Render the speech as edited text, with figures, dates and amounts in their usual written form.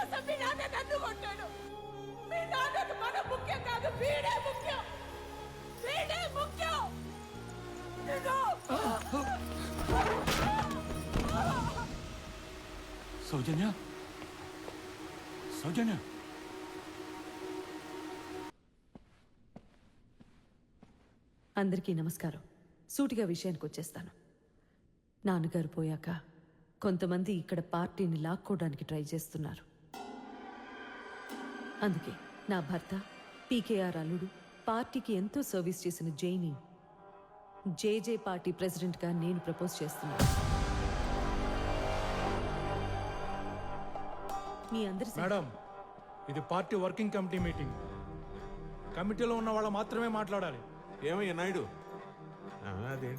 కోసం మీ నాన్న నన్ను కొట్టాడు. మీ నాన్నకు మనం ముఖ్యం కాదు, వీడే ముఖ్యం. వీడే ముఖ్యం. సౌజన్య, సౌజన్య, అందరికీ నమస్కారం. సూటిగా విషయానికి వచ్చేస్తాను. నాన్నగారు పోయాక కొంతమంది ఇక్కడ పార్టీని లాక్కోవడానికి ట్రై చేస్తున్నారు. అందుకే నా భర్త పీకేఆర్ అల్లుడు పార్టీకి ఎంతో సర్వీస్ చేసిన జైని జేజే పార్టీ ప్రెసిడెంట్గా నేను ప్రపోజ్ చేస్తున్నాను. మీ అందరి మేడం, ఇది పార్టీ వర్కింగ్ కమిటీ మీటింగ్. కమిటీలో ఉన్న వాళ్ళు మాత్రమే మాట్లాడాలి. ఏమయ్యా నాయుడు, అదేంటది?